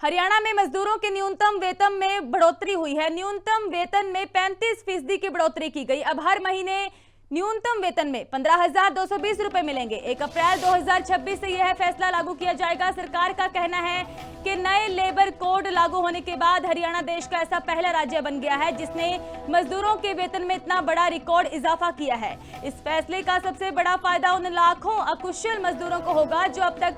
हरियाणा में मजदूरों के न्यूनतम वेतन में बढ़ोतरी हुई है। न्यूनतम वेतन में 35% की बढ़ोतरी की गई। अब हर महीने न्यूनतम वेतन में 15,220 रुपए मिलेंगे। 1 अप्रैल 2026 से यह फैसला लागू किया जाएगा। सरकार का कहना है कि नए लेबर कोड लागू होने के बाद हरियाणा देश का ऐसा पहला राज्य बन गया है जिसने मजदूरों के वेतन में इतना बड़ा रिकॉर्ड इजाफा किया है। इस फैसले का सबसे बड़ा फायदा उन लाखों अकुशल मजदूरों को होगा जो अब तक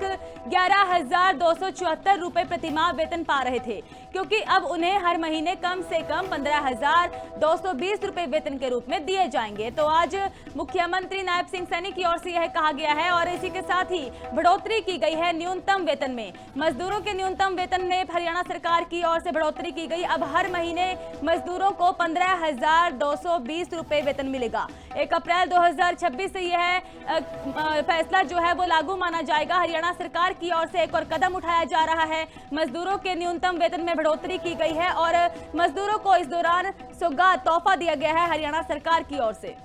11,274 रुपए प्रतिमाह वेतन पा रहे थे, क्योंकि अब उन्हें हर महीने कम से कम 15,220 रुपए वेतन के रूप में दिए जाएंगे। तो आज मुख्यमंत्री नायब सिंह सैनी की ओर से यह कहा गया है और इसी के साथ ही बढ़ोतरी की गई है न्यूनतम वेतन में। मजदूरों के न्यूनतम वेतन में हरियाणा सरकार की ओर से बढ़ोतरी की गई। अब हर महीने मजदूरों को 15,220 रुपए वेतन मिलेगा। 1 अप्रैल 2026 से यह फैसला जो है वो लागू माना जाएगा। हरियाणा सरकार की ओर से एक और कदम उठाया जा रहा है। मजदूरों के न्यूनतम वेतन में बढ़ोतरी की गई है और मजदूरों को इस दौरान सौगात तोहफा दिया गया है हरियाणा सरकार की ओर से।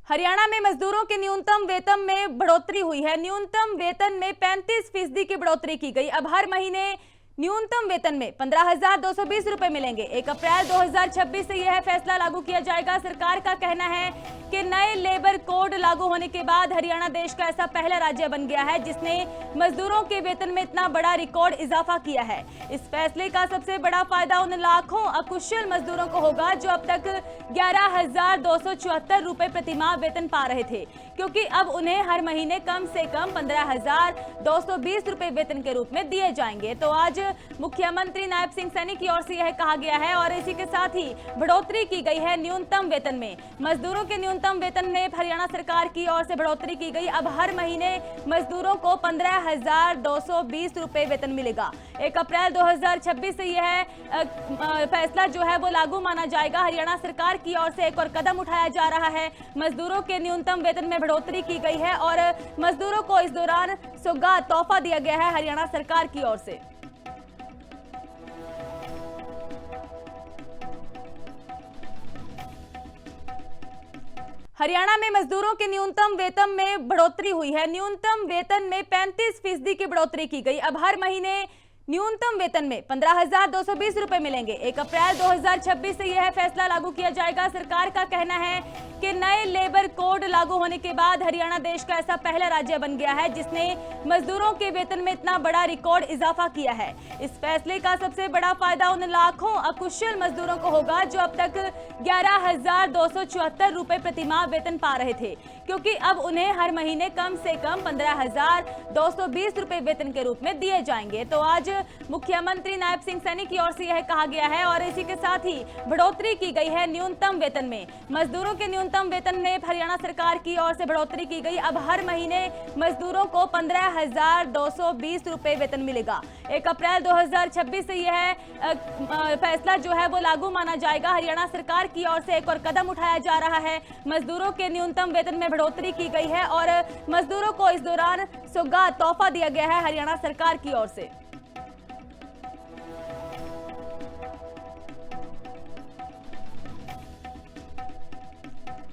हरियाणा में मजदूरों के न्यूनतम वेतन में बढ़ोतरी हुई है। न्यूनतम वेतन में 35% की बढ़ोतरी की गई। अब हर महीने न्यूनतम वेतन में 15,220 रुपए मिलेंगे। 1 अप्रैल 2026 से यह फैसला लागू किया जाएगा। सरकार का कहना है कि नए लेबर कोड लागू होने के बाद हरियाणा देश का ऐसा पहला राज्य बन गया है जिसने मजदूरों के वेतन में इतना बड़ा रिकॉर्ड इजाफा किया है। इस फैसले का सबसे बड़ा फायदा उन लाखों अकुशल मजदूरों को होगा जो अब तक 11,274 रुपए प्रतिमाह वेतन पा रहे थे, क्योंकि अब उन्हें हर महीने कम से कम 15,220 रुपए वेतन के रूप में दिए जाएंगे। तो आज मुख्यमंत्री नायब सिंह सैनी की ओर से यह कहा गया है और इसी के साथ ही बढ़ोतरी की गई है न्यूनतम वेतन में। मजदूरों के न्यूनतम वेतन में हरियाणा सरकार की ओर से बढ़ोतरी की गई। अब हर महीने मजदूरों को 15,220 रुपए वेतन मिलेगा। 1 अप्रैल 2026 से यह फैसला जो है वो लागू माना जाएगा। हरियाणा सरकार की ओर से एक और कदम उठाया जा रहा है। मजदूरों के न्यूनतम वेतन में बढ़ोतरी की गई है और मजदूरों को इस दौरान सौगात तोहफा दिया गया है हरियाणा सरकार की ओर से। हरियाणा में मजदूरों के न्यूनतम वेतन में बढ़ोतरी हुई है। न्यूनतम वेतन में 35% की बढ़ोतरी की गई। अब हर महीने न्यूनतम वेतन में 15,220 रुपए मिलेंगे। 1 अप्रैल 2026 से यह फैसला लागू किया जाएगा। सरकार का कहना है कि नए लेबर कोड लागू होने के बाद हरियाणा देश का ऐसा पहला राज्य बन गया है जिसने मजदूरों के वेतन में इतना बड़ा रिकॉर्ड इजाफा किया है। इस फैसले का सबसे बड़ा फायदा उन लाखों अकुशल मजदूरों को होगा जो अब तक 11,274 रुपए प्रतिमाह वेतन पा रहे थे, क्योंकि अब उन्हें हर महीने कम से कम 15,220 रुपए वेतन के रूप में दिए जाएंगे। तो आज मुख्यमंत्री नायब सिंह सैनी की ओर से यह कहा गया है और इसी के साथ ही बढ़ोतरी की गई है न्यूनतम वेतन में। मजदूरों के न्यूनतम वेतन में हरियाणा सरकार की ओर से बढ़ोतरी की गई। अब हर महीने मजदूरों को 15,220 रुपए वेतन मिलेगा। 1 अप्रैल 2026 से यह फैसला जो है वो लागू माना जाएगा। हरियाणा सरकार की ओर से एक और कदम उठाया जा रहा है। मजदूरों के न्यूनतम वेतन में बढ़ोतरी की गई है और मजदूरों को इस दौरान सौगात तोहफा दिया गया है हरियाणा सरकार की ओर से।